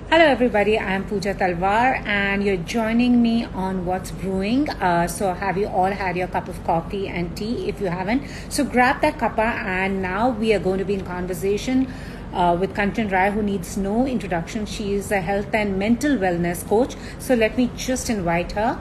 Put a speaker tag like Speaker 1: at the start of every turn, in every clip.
Speaker 1: Hello, everybody. I'm Pooja Talwar, and you're joining me on What's Brewing. So, have you all had your cup of coffee and tea? If you haven't, so grab that cuppa. And now we are going to be in conversation with Kanchan Rai, who needs no introduction. She is a health and mental wellness coach. So, let me just invite her.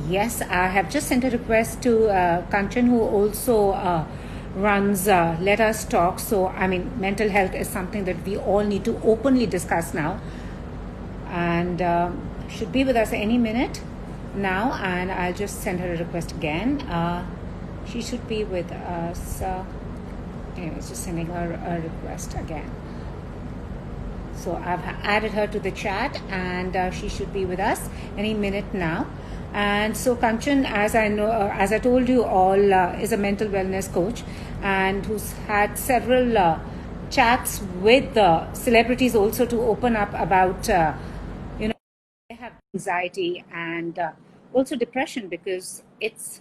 Speaker 1: Yes, I have just sent a request to Kanchan, who also runs Let Us Talk. So, I mean, mental health is something that we all need to openly discuss now, and should be with us any minute now. And I'll just send her a request again. She should be with us. Anyways, just sending her a request again. So I've added her to the chat, and she should be with us any minute now. And so Kanchan, as I know, as I told you all, is a mental wellness coach, and who's had several chats with celebrities also to open up about, they have anxiety and also depression, because it's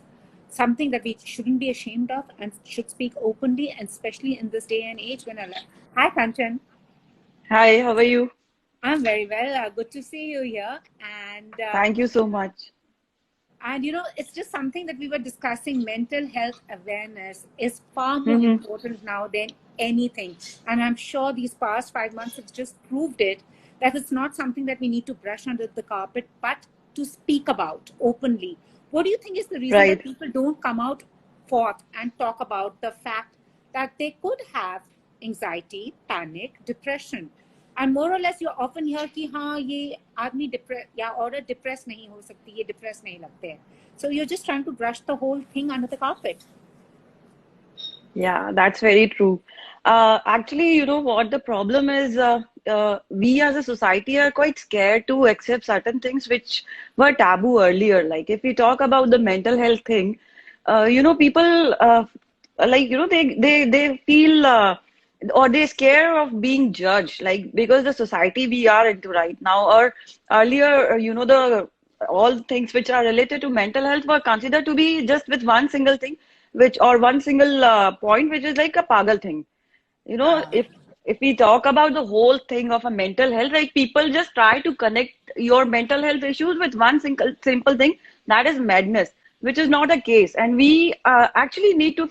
Speaker 1: something that we shouldn't be ashamed of and should speak openly, and especially in this day and age when Hi, Kanchan.
Speaker 2: Hi, how are you?
Speaker 1: I'm very well. Good to see you here.
Speaker 2: Thank you so much.
Speaker 1: It's just something that we were discussing. Mental health awareness is far more
Speaker 2: hmm
Speaker 1: important now than anything. And I'm sure these past 5 months have just proved it, that it's not something that we need to brush under the carpet, but to speak about openly. What do you think is the reason that
Speaker 2: Right.
Speaker 1: people don't come out forth and talk about the fact that they could have anxiety, panic, depression? And more or less you often hear कि हाँ ये आदमी depress या औरत depress नहीं हो सकती, ये डिप्रेस नहीं लगते हैं. So you're just trying to brush the whole thing under the carpet.
Speaker 2: Yeah, that's very true. Actually, you know what the problem is? We as a society are quite scared to accept certain things which were taboo earlier. Like if we talk about the mental health thing, people they feel or they scare of being judged, like because the society we are into right now, or earlier, the all things which are related to mental health were considered to be just with one single thing which or one single point which is like a pagal thing. You know,
Speaker 1: Uh,
Speaker 2: if we talk about the whole thing of a mental health, like people just try to connect your mental health issues with one single simple thing, that is madness, which is not a case. And we actually need to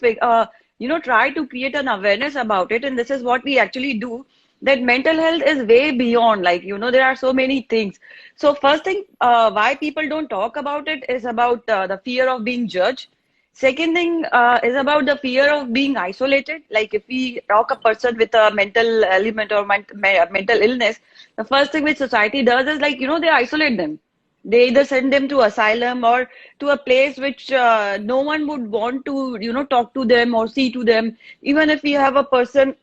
Speaker 2: try to create an awareness about it. And this is what we actually do, that mental health is way beyond, like, there are so many things. So first thing, why people don't talk about it is about the fear of being judged. Second thing is about the fear of being isolated. Like if we talk a person with a mental element or mental illness, the first thing which society does is, like, they isolate them. They either send them to asylum or to a place which no one would want to, talk to them or see to them. Even if we have a person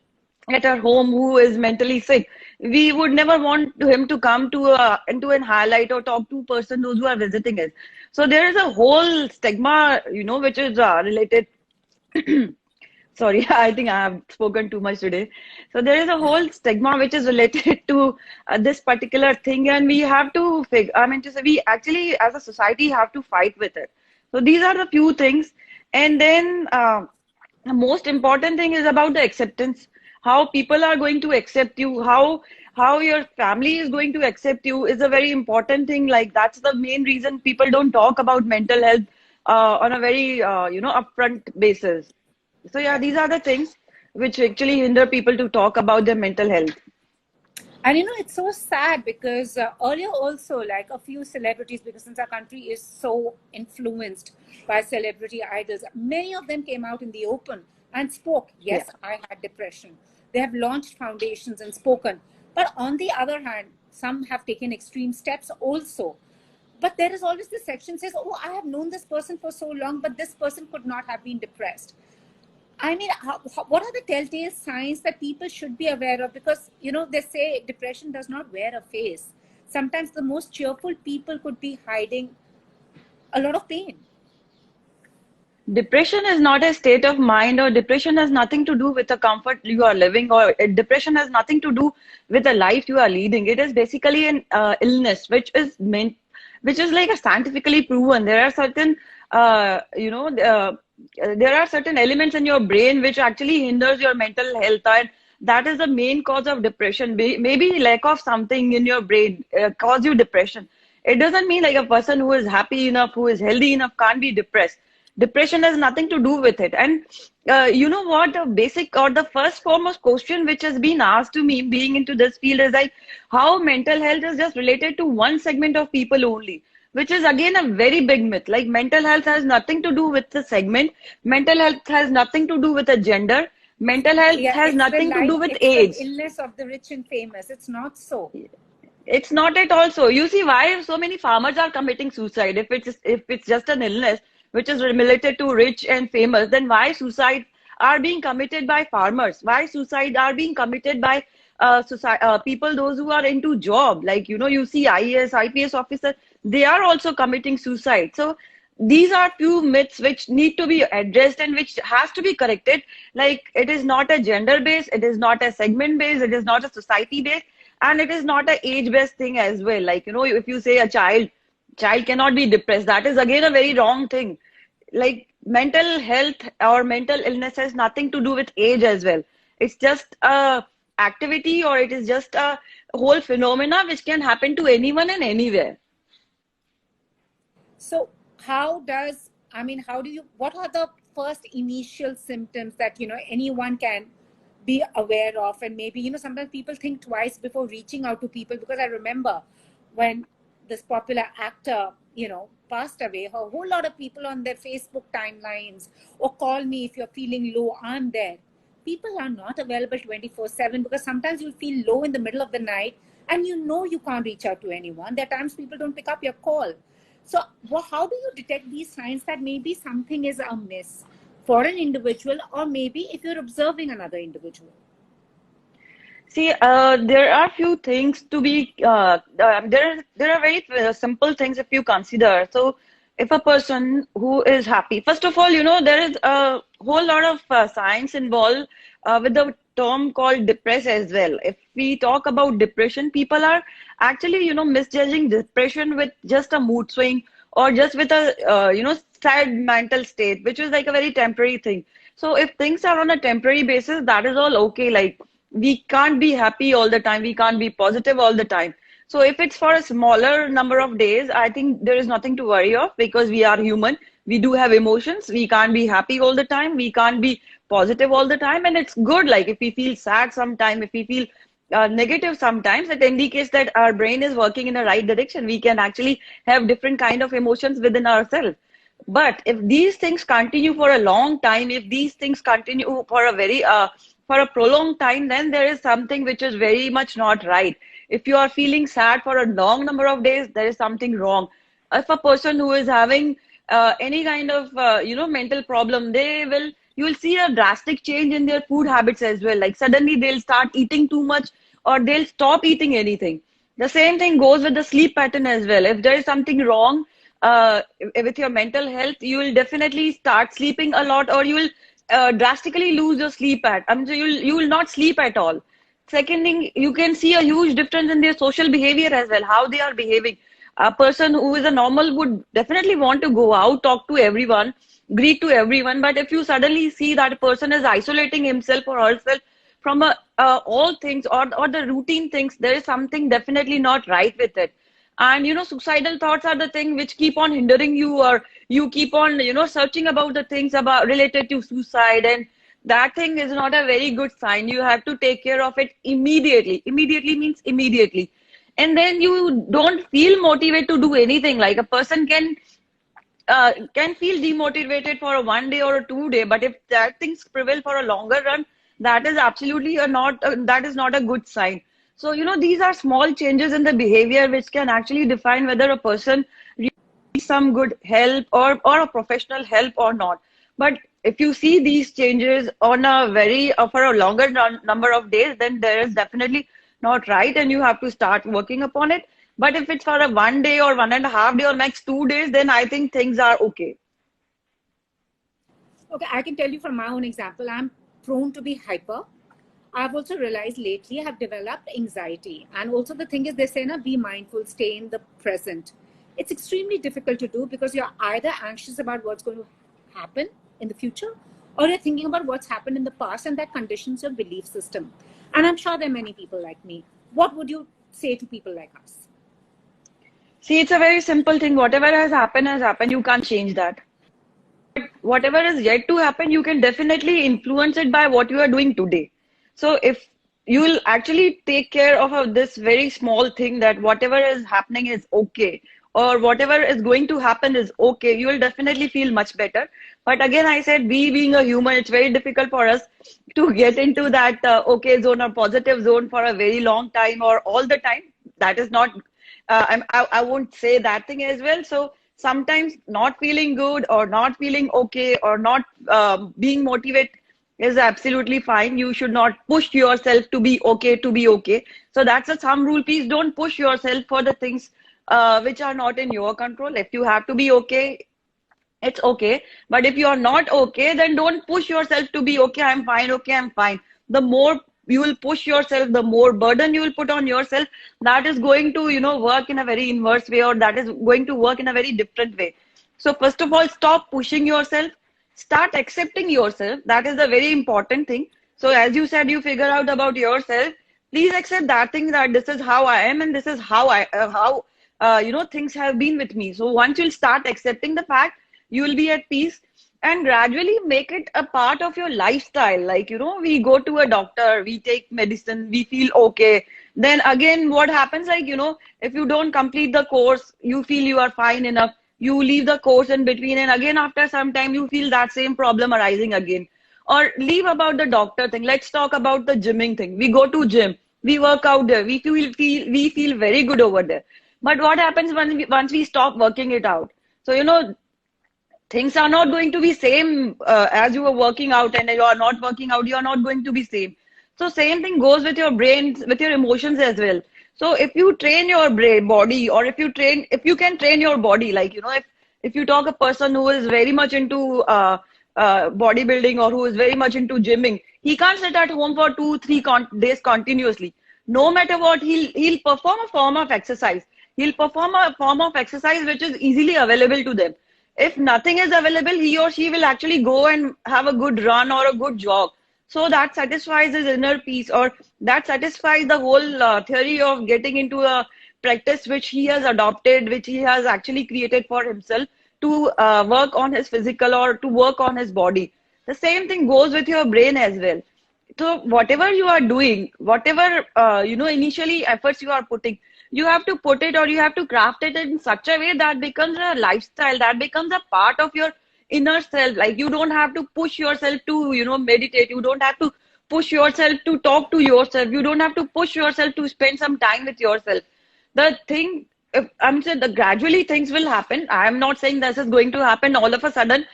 Speaker 2: at our home who is mentally sick, we would never want him to come to into an highlight or talk to person those who are visiting us. So there is a whole stigma, which is related. Sorry, I think I have spoken too much today. So there is a whole stigma which is related to this particular thing, and we have to figure. I mean, to say, we actually, as a society, have to fight with it. So these are the few things, and then the most important thing is about the acceptance. How people are going to accept you, how your family is going to accept you is a very important thing. Like that's the main reason people don't talk about mental health on a very upfront basis. So yeah, these are the things which actually hinder people to talk about their mental health.
Speaker 1: and it's so sad because earlier also, like a few celebrities, because since our country is so influenced by celebrity idols, many of them came out in the open and spoke.
Speaker 2: Yeah.
Speaker 1: Yes, I had depression. They have launched foundations and spoken. But on the other hand, some have taken extreme steps also. But there is always this section says, oh, I have known this person for so long, but this person could not have been depressed. I mean, what are the telltale signs that people should be aware of? Because, they say depression does not wear a face. Sometimes the most cheerful people could be hiding a lot of pain.
Speaker 2: Depression is not a state of mind, or depression has nothing to do with the comfort you are living, or depression has nothing to do with the life you are leading. It is basically an illness which is like a scientifically proven. There are certain, there are certain elements in your brain which actually hinders your mental health, and that is the main cause of depression. Maybe lack of something in your brain cause you depression. It doesn't mean like a person who is happy enough, who is healthy enough, can't be depressed. Depression has nothing to do with it. And you know what, the basic or the first foremost question which has been asked to me being into this field is like how mental health is just related to one segment of people only, which is again a very big myth. Like mental health has nothing to do with the segment. Mental health has nothing to do with a gender. Mental health
Speaker 1: Yeah,
Speaker 2: has nothing to do with
Speaker 1: it's the
Speaker 2: age.
Speaker 1: illness of the rich and famous. It's not so.
Speaker 2: It's not at all so. You see why so many farmers are committing suicide. If it's just an illness which is related to rich and famous, then why suicide are being committed by farmers? Why suicide are being committed by people those who are into job? Like you see IAS, IPS officers, they are also committing suicide. So these are few myths which need to be addressed and which has to be corrected. Like it is not a gender based, it is not a segment based, it is not a society based, and it is not a age based thing as well. Like if you say a child cannot be depressed, that is again a very wrong thing. Like mental health or mental illness has nothing to do with age as well. It's just a activity, or it is just a whole phenomena which can happen to anyone and anywhere.
Speaker 1: So how do you, what are the first initial symptoms that, anyone can be aware of? And maybe, sometimes people think twice before reaching out to people, because I remember when this popular actor, passed away, a whole lot of people on their Facebook timelines or call me if you're feeling low, I'm there. People are not available 24/7, because sometimes you'll feel low in the middle of the night and you can't reach out to anyone. There are times people don't pick up your call. So how do you detect these signs that maybe something is amiss for an individual, or maybe if you're observing another individual?
Speaker 2: See, there are few things to be. There are very simple things if you consider. So, if a person who is happy, first of all, there is a whole lot of science involved with the term called depress as well. If we talk about depression, people are actually, misjudging depression with just a mood swing or just with a, sad mental state, which is like a very temporary thing. So, if things are on a temporary basis, that is all okay. Like we can't be happy all the time, we can't be positive all the time. So if it's for a smaller number of days, I think there is nothing to worry of, because we are human, we do have emotions, we can't be happy all the time, we can't be positive all the time. And it's good, like if we feel sad sometime, if we feel negative sometimes, it indicates that our brain is working in the right direction. We can actually have different kind of emotions within ourselves. But if these things continue for a long time, if these things continue for a very for a prolonged time, then there is something which is very much not right. If you are feeling sad for a long number of days, there is something wrong. If a person who is having any kind of mental problem, you will see a drastic change in their food habits as well. Like suddenly they'll start eating too much, or they'll stop eating anything. The same thing goes with the sleep pattern as well. If there is something wrong with your mental health, you will definitely start sleeping a lot, or you will drastically lose your sleep so you will not sleep at all. Second thing, you can see a huge difference in their social behavior as well, how they are behaving. A person who is a normal would definitely want to go out, talk to everyone, greet to everyone. But if you suddenly see that a person is isolating himself or herself from all things, or the routine things, there is something definitely not right with it. And suicidal thoughts are the thing which keep on hindering you, or you keep on searching about the things about related to suicide, and that thing is not a very good sign. You have to take care of it immediately. Immediately means immediately. And then you don't feel motivated to do anything. Like a person can feel demotivated for a 1 day or a 2 day, but if that things prevail for a longer run, that is absolutely that is not a good sign. So these are small changes in the behavior which can actually define whether a person needs some good help or a professional help or not. But if you see these changes on a very for a longer number of days, then there is definitely not right, and you have to start working upon it. But if it's for a 1 day or 1.5 day or max 2 days, then I think things are okay.
Speaker 1: Okay, I can tell you from my own example, I'm prone to be hyper. I've also realized lately I have developed anxiety. And also the thing is, they say, be mindful, stay in the present. It's extremely difficult to do, because you're either anxious about what's going to happen, in the future, or you're thinking about what's happened in the past and that conditions your belief system. And I'm sure there are many people like me. What would you say to people like us?
Speaker 2: See, it's a very simple thing. Whatever has happened has happened. You can't change that. Whatever is yet to happen, you can definitely influence it by what you are doing today. So if you will actually take care of this very small thing, that whatever is happening is okay, or whatever is going to happen is okay, you will definitely feel much better. But again, I said, we being a human, it's very difficult for us to get into that okay zone or positive zone for a very long time or all the time. That is not, I won't say that thing as well. So sometimes not feeling good or not feeling okay or not being motivated is absolutely fine. You should not push yourself to be okay to be okay. So that's a thumb rule. Please don't push yourself for the things which are not in your control. If you have to be okay, it's okay. But if you are not okay, then don't push yourself to be okay. I'm fine. Okay, I'm fine. The more you will push yourself, the more burden you will put on yourself. That is going to, work in a very inverse way, or that is going to work in a very different way. So first of all, stop pushing yourself. Start accepting yourself. That is the very important thing. So as you said, you figure out about yourself. Please accept that thing, that this is how I am and this is how things have been with me. So once you'll start accepting the fact, you will be at peace, and gradually make it a part of your lifestyle. Like, we go to a doctor, we take medicine, we feel okay. Then again, what happens, like, if you don't complete the course, you feel you are fine enough, you leave the course in between, and again after some time you feel that same problem arising again. Or leave about the doctor thing, let's talk about the gymming thing. We go to gym, we work out there, we feel very good over there. But what happens when once we stop working it out? So things are not going to be same as you were working out, and you are not working out, you are not going to be same. So same thing goes with your brain, with your emotions as well. So if you train your brain body, or if you can train your body, like, if you talk a person who is very much into bodybuilding, or who is very much into gymming, he can't sit at home for 2-3 days continuously. No matter what, he'll perform a form of exercise. He'll perform a form of exercise which is easily available to them. If nothing is available, he or she will actually go and have a good run or a good jog. So that satisfies his inner peace, or that satisfies the whole theory of getting into a practice which he has adopted, which he has actually created for himself to work on his physical or to work on his body. The same thing goes with your brain as well. So whatever you are doing, whatever, initially efforts you are putting, you have to put it, or you have to craft it in such a way that becomes a lifestyle, that becomes a part of your inner self. Like, you don't have to push yourself to, meditate. You don't have to push yourself to talk to yourself. You don't have to push yourself to spend some time with yourself. The thing, if I'm saying, the gradually things will happen. I am not saying this is going to happen all of a sudden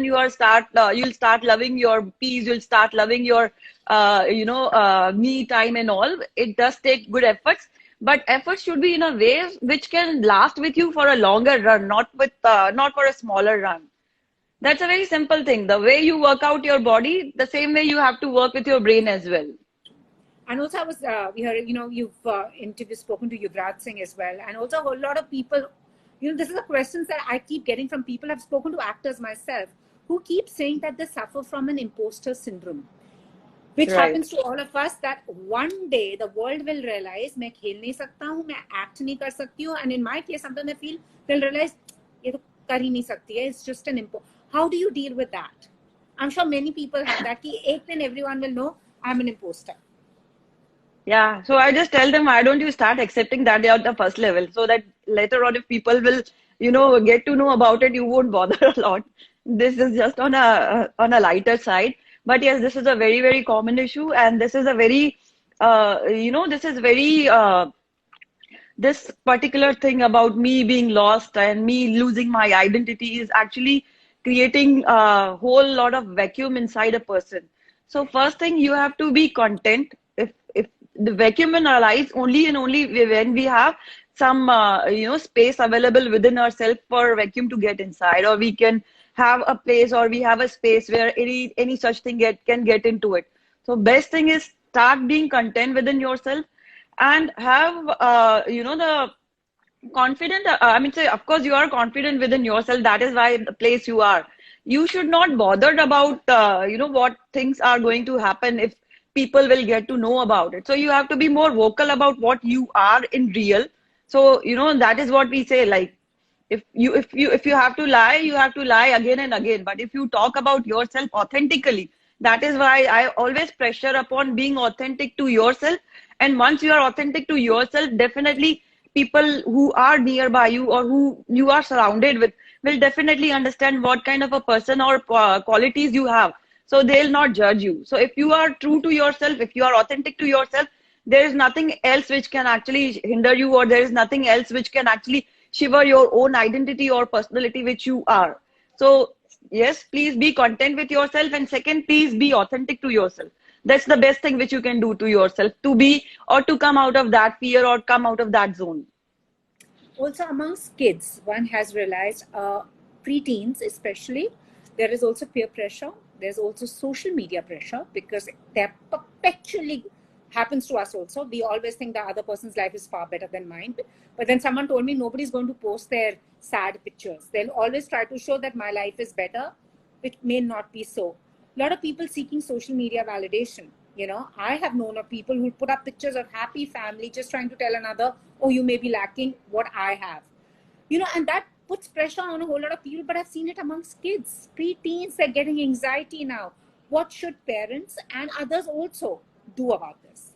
Speaker 2: you'll start loving your peace. You'll start loving your, me time and all. It does take good efforts. But efforts should be in a way which can last with you for a longer run, not for a smaller run. That's a very simple thing. The way you work out your body, the same way you have to work with your brain as well.
Speaker 1: And also, I was, you've spoken to Yuvraj Singh as well. And also, a whole lot of people, this is the questions that I keep getting from people. I've spoken to actors myself who keep saying that they suffer from an imposter syndrome, which happens to all of us, that one day the world will realize मैं खेल नहीं सकता हूँ, मैं act नहीं कर सकती हूँ, and in my case sometimes I feel they'll realize ये तो कर ही नहीं सकती है, it's just an imposter. How do you deal with that? I'm sure many people have that, कि एक दिन everyone will know I'm an imposter.
Speaker 2: Yeah, so I just tell them, why don't you start accepting that at the first level, so that later on if people will, get to know about it, you won't bother a lot. This is just on a lighter side. But yes, this is a very, very common issue, and this is a very, this particular thing about me being lost and me losing my identity is actually creating a whole lot of vacuum inside a person. So first thing, you have to be content. If the vacuum will arise only and only when we have some, space available within ourselves for vacuum to get inside, or we can have a place, or we have a space where any such thing can get into it. So best thing is start being content within yourself, and have the confident. Of course you are confident within yourself. That is why the place you are. you should not bothered about what things are going to happen if people will get to know about it. So you have to be more vocal about what you are in real. So that is what we say, like, if you have to lie, you have to lie again and again. But if you talk about yourself authentically, that is why I always pressure upon being authentic to yourself. And once you are authentic to yourself, definitely people who are nearby you or who you are surrounded with will definitely understand what kind of a person or qualities you have. So they'll not judge you. So if you are true to yourself, if you are authentic to yourself, there is nothing else which can actually hinder you, or there is nothing else which can actually shiver your own identity or personality which you are. So yes, please be content with yourself, and second, please be authentic to yourself. That's the best thing which you can do to yourself, to be or to come out of that fear or come out of that zone.
Speaker 1: Also, amongst kids, one has realized, preteens especially, there is also peer pressure. There's also social media pressure, because they're perpetually happens to us also. We always think the other person's life is far better than mine. But then someone told me nobody's going to post their sad pictures. They'll always try to show that my life is better, which may not be so. A lot of people seeking social media validation. I have known of people who put up pictures of happy family just trying to tell another, oh, you may be lacking what I have. And that puts pressure on a whole lot of people. But I've seen it amongst kids, pre-teens, they're getting anxiety now. What should parents and others also do about this?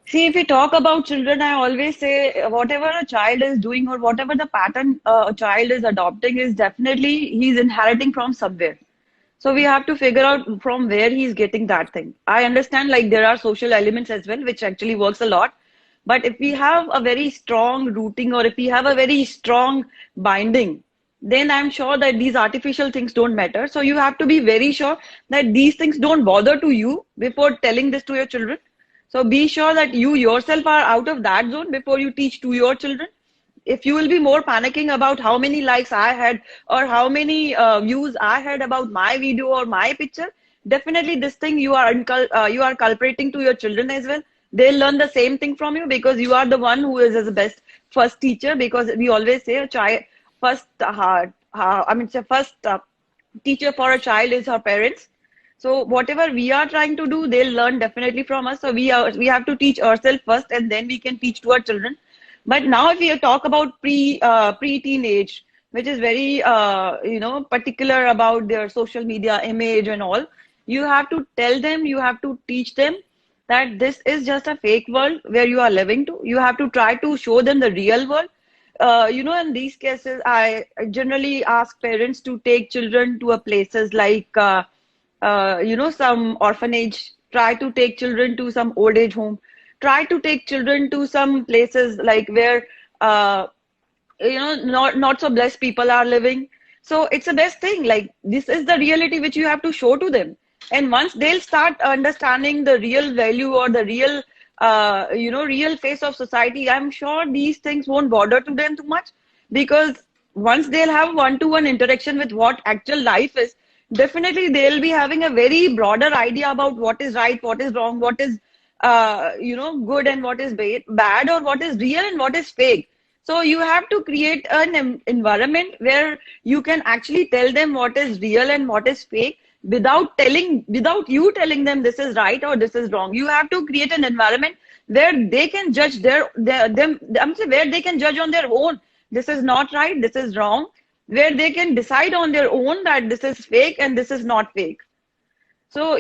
Speaker 2: See, if we talk about children, I always say whatever a child is doing or whatever the pattern a child is adopting is definitely he's inheriting from somewhere. So we have to figure out from where he's getting that thing. I understand, like, there are social elements as well, which actually works a lot. But if we have a very strong rooting, or if we have a very strong binding, then I'm sure that these artificial things don't matter. So you have to be very sure that these things don't bother to you before telling this to your children. So be sure that you yourself are out of that zone before you teach to your children. If you will be more panicking about how many likes I had or how many views I had about my video or my picture, definitely this thing you are culpating to your children as well. They'll learn the same thing from you, because you are the one who is the best first teacher. Because we always say a child first, first teacher for a child is her parents. So whatever we are trying to do, they'll learn definitely from us. So we have to teach ourselves first, and then we can teach to our children. But now, if we talk about pre-teenage, which is very particular about their social media image and all, you have to tell them, you have to teach them that this is just a fake world where you are living to. You have to try to show them the real world. In these cases, I generally ask parents to take children to a places like some orphanage. Try to take children to some old age home. Try to take children to some places like where not so blessed people are living. So it's the best thing. Like, this is the reality which you have to show to them. And once they'll start understanding the real value or the real real face of society, I'm sure these things won't bother to them too much. Because once they'll have one-to-one interaction with what actual life is, definitely they'll be having a very broader idea about what is right, what is wrong, what is good and what is bad, or what is real and what is fake. So you have to create an environment where you can actually tell them what is real and what is fake without you telling them this is right or this is wrong. You have to create an environment where they can judge where they can judge on their own. This is not right, this is wrong. Where they can decide on their own that this is fake and this is not fake. So,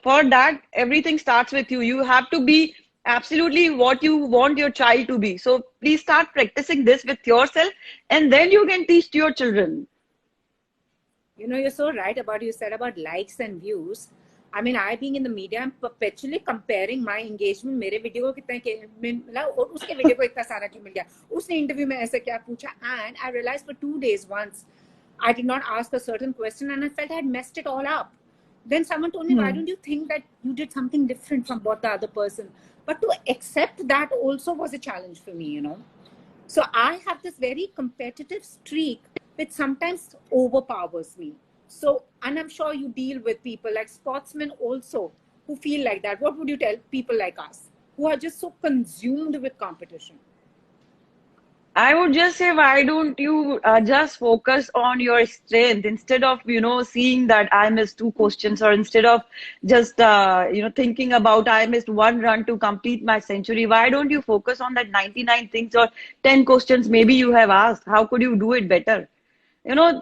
Speaker 2: for that, everything starts with you. You have to be absolutely what you want your child to be. So please start practicing this with yourself, and then you can teach to your children.
Speaker 1: You're so right about you said about likes and views. I mean, I being in the media, I'm perpetually comparing my engagement. मेरे video को कितना मिला और उसके video को इतना सारा क्यों मिल गया, उसने इंटरव्यू में ऐसे क्या पूछा. And I realized for 2 days once I did not ask a certain question, and I felt I had messed it all up. Then someone told me, why don't you think that you did something different from what the other person? But to accept that also was a challenge for me, So I have this very competitive streak which sometimes overpowers me. So, and I'm sure you deal with people like sportsmen also who feel like that. What would you tell people like us who are just so consumed with competition?
Speaker 2: I would just say, why don't you just focus on your strength instead of, seeing that I missed two questions, or instead of just, thinking about I missed one run to complete my century. Why don't you focus on that 99 things or 10 questions maybe you have asked? How could you do it better?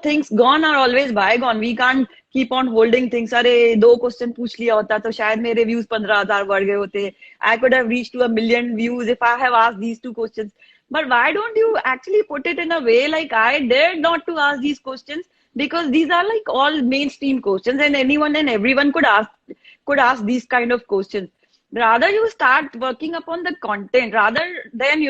Speaker 2: Things gone are always bygone. We can't keep on holding things. अरे दो question पूछ लिया होता तो शायद मेरे views 15,000 बढ़ गए होते. I could have reached to 1 million views if I have asked these two questions. But why don't you actually put it in a way like I dared not to ask these questions, because these are like all mainstream questions and anyone and everyone could ask these kind of questions. Rather, you start working upon the content rather than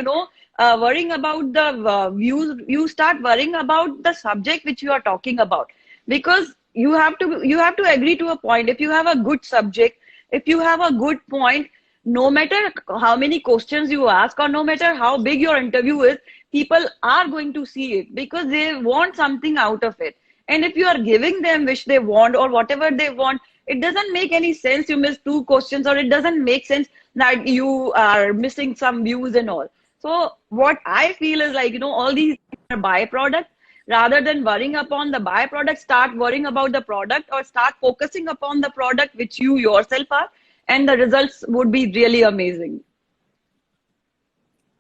Speaker 2: worrying about the views. You start worrying about the subject which you are talking about, because you have to agree to a point. If you have a good subject, if you have a good point, no matter how many questions you ask or no matter how big your interview is, people are going to see it because they want something out of it. And if you are giving them which they want or whatever they want, it doesn't make any sense you miss two questions, or it doesn't make sense that you are missing some views and all. So what I feel is like, all these are byproduct. Rather than worrying upon the byproduct, start worrying about the product, or start focusing upon the product which you yourself are, and the results would be really amazing.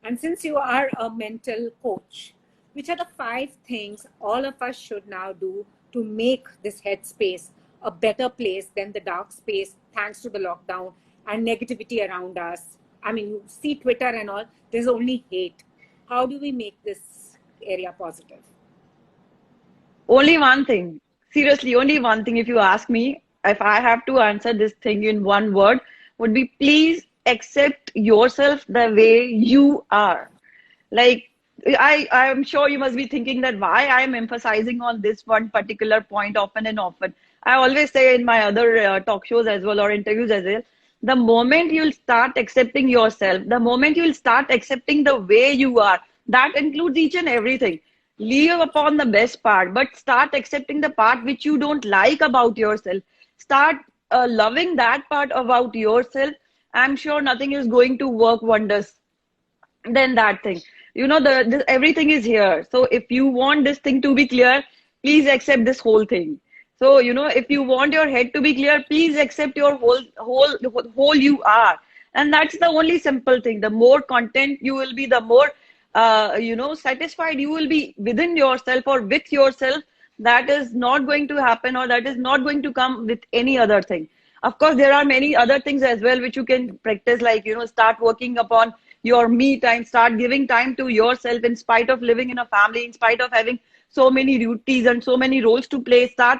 Speaker 1: And since you are a mental coach, which are the 5 things all of us should now do to make this headspace a better place than the dark space, thanks to the lockdown and negativity around us? I mean, you see Twitter and all, there's only hate. How do we make this area positive?
Speaker 2: Only one thing. Seriously, only one thing. If you ask me, if I have to answer this thing in one word, would be please accept yourself the way you are. Like, I'm sure you must be thinking that why I'm emphasizing on this one particular point often and often. I always say in my other talk shows as well, or interviews as well, the moment you'll start accepting yourself, the moment you'll start accepting the way you are, that includes each and everything. Leave upon the best part, but start accepting the part which you don't like about yourself. Start loving that part about yourself. I'm sure nothing is going to work wonders than that thing. Everything is here. So if you want this thing to be clear, please accept this whole thing. So if you want your head to be clear, please accept your whole you are. And that's the only simple thing. The more content you will be, the more satisfied you will be within yourself or with yourself. That is not going to happen, or that is not going to come with any other thing. Of course, there are many other things as well which you can practice, like start working upon your me time, start giving time to yourself in spite of living in a family, in spite of having so many duties and so many roles to play. Start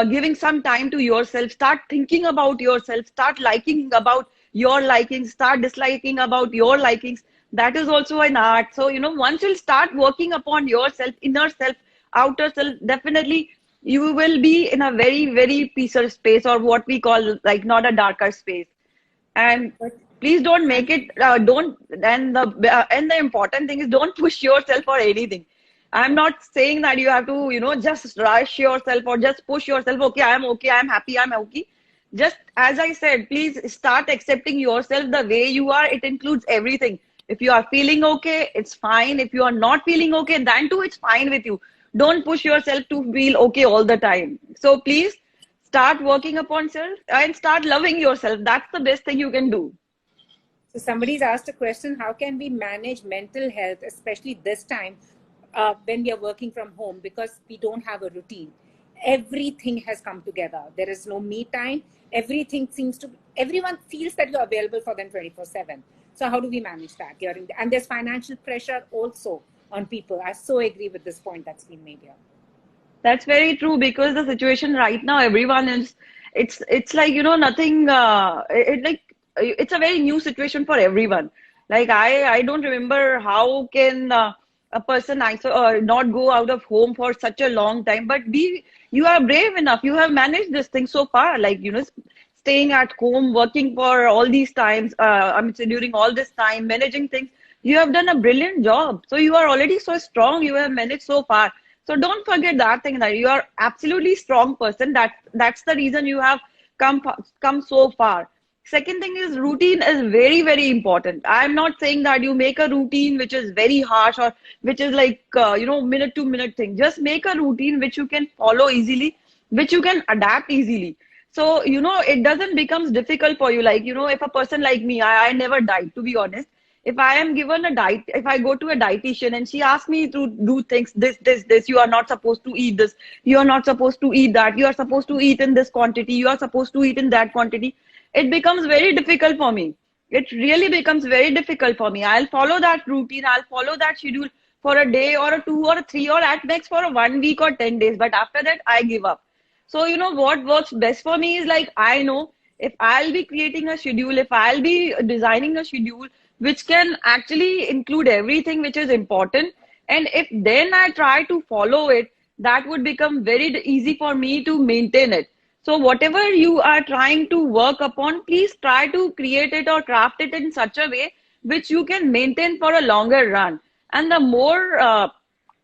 Speaker 2: giving some time to yourself, start thinking about yourself, start liking about your likings, start disliking about your likings. That is also an art. So once you start working upon yourself, inner self, outer self, definitely you will be in a very, very peacer space, or what we call like not a darker space. And please don't make it don't and the important thing is, don't push yourself for anything. I'm not saying that you have to just rush yourself or just push yourself. Okay, I'm happy, I'm okay. Just as I said, please start accepting yourself the way you are. It includes everything. If you are feeling okay, it's fine. If you are not feeling okay, then too it's fine with you. Don't push yourself to feel okay all the time. So please start working upon self and start loving yourself. That's the best thing you can do.
Speaker 1: So somebody's asked a question: how can we manage mental health, especially this time when we are working from home, because we don't have a routine? Everything has come together. There is no me time. Everyone feels that you're available for them 24/7. So how do we manage that? And there's financial pressure also on people. I so agree with this point that's been made here.
Speaker 2: That's very true, because the situation right now, everyone is, it's like, nothing, it's a very new situation for everyone. Like I don't remember how can a person not go out of home for such a long time, but you are brave enough. You have managed this thing so far, like, staying at home, working for all these times, during all this time, managing things. You have done a brilliant job. So you are already so strong. You have managed so far. So don't forget that thing, that you are absolutely strong person. That's the reason you have come so far. Second thing is routine is very, very important. I'm not saying that you make a routine which is very harsh or which is like, minute to minute thing. Just make a routine which you can follow easily, which you can adapt easily. So, it doesn't becomes difficult for you. Like, if a person like me, I never diet, to be honest. If I am given a diet, if I go to a dietitian and she asks me to do things, this, you are not supposed to eat this, you are not supposed to eat that, you are supposed to eat in this quantity, you are supposed to eat in that quantity, it becomes very difficult for me. It really becomes very difficult for me. I'll follow that routine, I'll follow that schedule for a day or a two or a three or at next for a 1 week or 10 days. But after that, I give up. So, what works best for me is like, I know if I'll be creating a schedule, if I'll be designing a schedule which can actually include everything which is important, and if then I try to follow it, that would become very easy for me to maintain it. So whatever you are trying to work upon, please try to create it or craft it in such a way which you can maintain for a longer run. And the more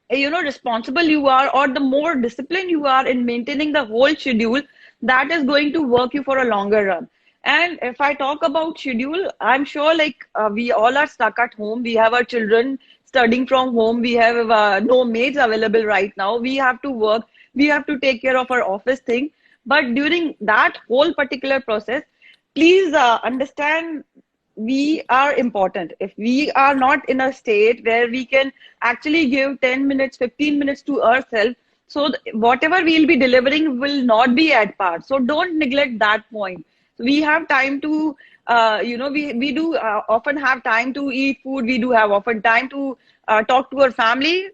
Speaker 2: responsible you are, or the more disciplined you are in maintaining the whole schedule, that is going to work you for a longer run. And if I talk about schedule, I'm sure like we all are stuck at home. We have our children studying from home. We have no maids available right now. We have to work. We have to take care of our office thing. But during that whole particular process, please understand we are important. If we are not in a state where we can actually give 10 minutes, 15 minutes to ourselves, so whatever we'll be delivering will not be at par. So don't neglect that point. We have time to, we do often have time to eat food. We do have often time to talk to our family.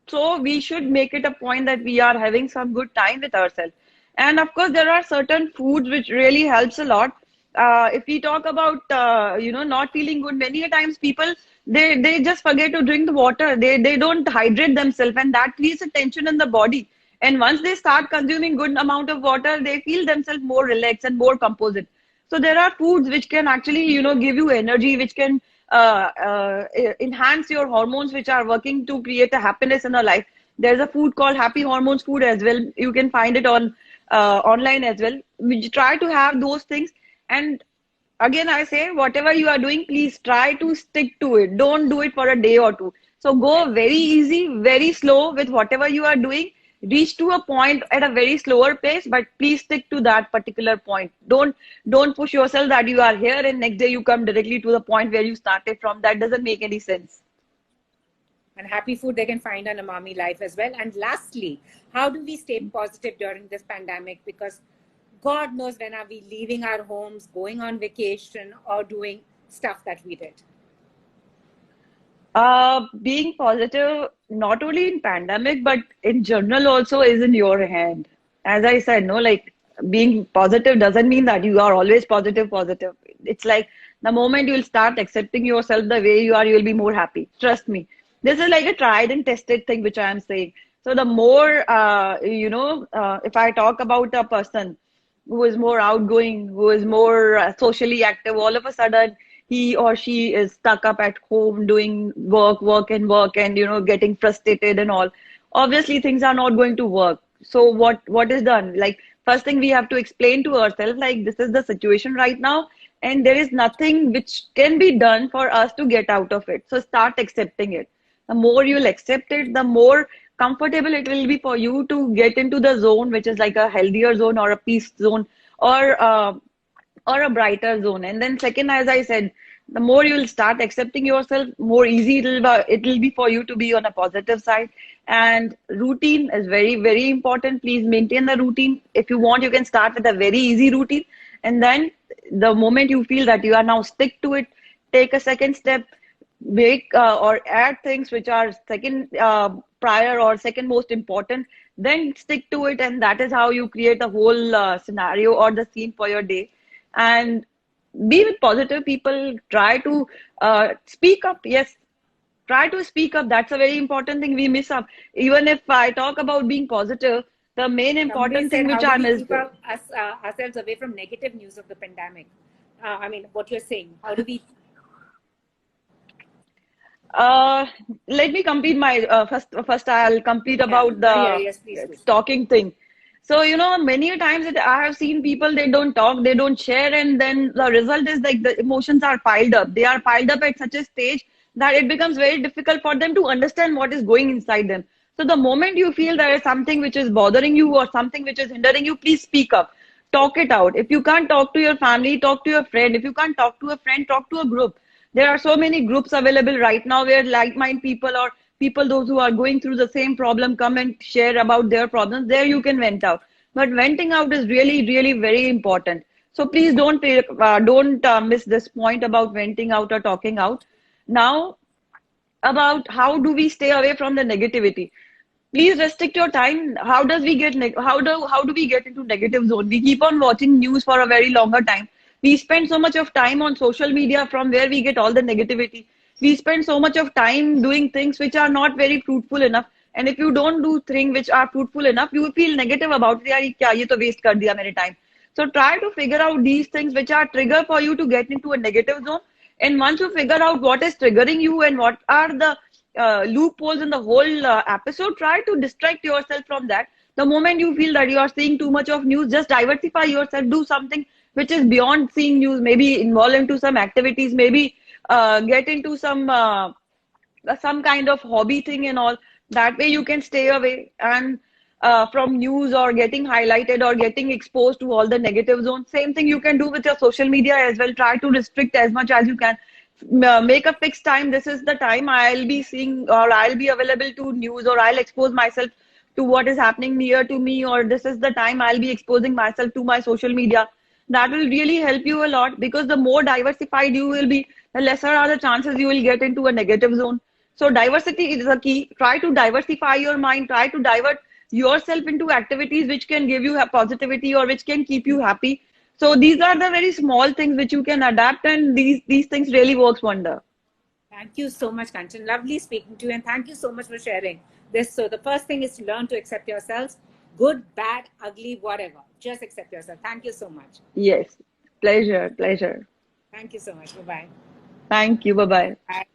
Speaker 2: So we should make it a point that we are having some good time with ourselves. And of course, there are certain foods which really helps a lot. If we talk about, not feeling good, many a times people, they just forget to drink the water. They don't hydrate themselves, and that creates a tension in the body. And once they start consuming good amount of water, they feel themselves more relaxed and more composite. So there are foods which can actually, give you energy, which can enhance your hormones, which are working to create a happiness in your life. There's a food called Happy Hormones food as well. You can find it on online as well. We try to have those things. And again, I say, whatever you are doing, please try to stick to it. Don't do it for a day or two. So go very easy, very slow with whatever you are doing. Reach to a point at a very slower pace, but please stick to that particular point. Don't push yourself that you are here and next day you come directly to the point where you started from. That doesn't make any sense.
Speaker 1: And happy food they can find on Umami Life as well. And lastly, how do we stay positive during this pandemic? Because God knows when are we leaving our homes, going on vacation, or doing stuff that we did.
Speaker 2: Being positive, not only in pandemic, but in general also is in your hand. As I said, no, like being positive doesn't mean that you are always positive. It's like the moment you'll start accepting yourself the way you are, you'll be more happy. Trust me. This is like a tried and tested thing, which I am saying. So the more, if I talk about a person who is more outgoing, who is more socially active, all of a sudden he or she is stuck up at home doing work and, getting frustrated and all. Obviously, things are not going to work. So what is done? Like, first thing we have to explain to ourselves, like, this is the situation right now, and there is nothing which can be done for us to get out of it. So start accepting it. The more you'll accept it, the more comfortable it will be for you to get into the zone, which is like a healthier zone or a peace zone or a brighter zone. And then second, as I said, the more you'll start accepting yourself, more easy it'll be for you to be on a positive side. And routine is very, very important. Please maintain the routine. If you want, you can start with a very easy routine. And then the moment you feel that you are now stick to it, take a second step, make or add things which are second prior or second most important, then stick to it. And that is how you create a whole scenario or the scene for your day. And be with positive people. Try to speak up. Yes, try to speak up. That's a very important thing we miss up. Even if I talk about being positive, the main important thing which I missed.
Speaker 1: How do we keep ourselves away from negative news of the pandemic? What you're saying, how do we?
Speaker 2: Let me complete my first I'll complete about the
Speaker 1: Yes, please.
Speaker 2: talking thing. So, many a times I have seen people, they don't talk, they don't share, and then the result is like the emotions are piled up. They are piled up at such a stage that it becomes very difficult for them to understand what is going inside them. So the moment you feel there is something which is bothering you or something which is hindering you, please speak up. Talk it out. If you can't talk to your family, talk to your friend. If you can't talk to a friend, talk to a group. There are so many groups available right now where like-minded people or people, those who are going through the same problem, come and share about their problems. There you can vent out. But venting out is really, really very important. So please don't miss this point about venting out or talking out. Now, about how do we stay away from the negativity? Please restrict your time. How does we get how do we get into negative zone? We keep on watching news for a very longer time. We spend so much of time on social media from where we get all the negativity. We spend so much of time doing things which are not very fruitful enough. And if you don't do things which are fruitful enough, you feel negative about it. "यार, क्या ये तो waste कर दिया मेरे time." So try to figure out these things which are trigger for you to get into a negative zone. And once you figure out what is triggering you and what are the loopholes in the whole episode, try to distract yourself from that. The moment you feel that you are seeing too much of news, just diversify yourself, do something which is beyond seeing news, maybe involve into some activities, maybe get into some kind of hobby thing and all. That way you can stay away and from news or getting highlighted or getting exposed to all the negative zones. Same thing you can do with your social media as well. Try to restrict as much as you can. Make a fixed time. This is the time I'll be seeing or I'll be available to news or I'll expose myself to what is happening near to me, or this is the time I'll be exposing myself to my social media. That will really help you a lot, because the more diversified you will be, the lesser are the chances you will get into a negative zone. So diversity is the key. Try to diversify your mind. Try to divert yourself into activities which can give you positivity or which can keep you happy. So these are the very small things which you can adapt, and these things really works wonder.
Speaker 1: Thank you so much, Kanchan. Lovely speaking to you, and thank you so much for sharing this. So the first thing is to learn to accept yourselves, good, bad, ugly, whatever. Just accept yourself. Thank you so much.
Speaker 2: Yes. Pleasure.
Speaker 1: Thank you so much. Bye-bye.
Speaker 2: Thank you. Bye-bye.
Speaker 1: Bye.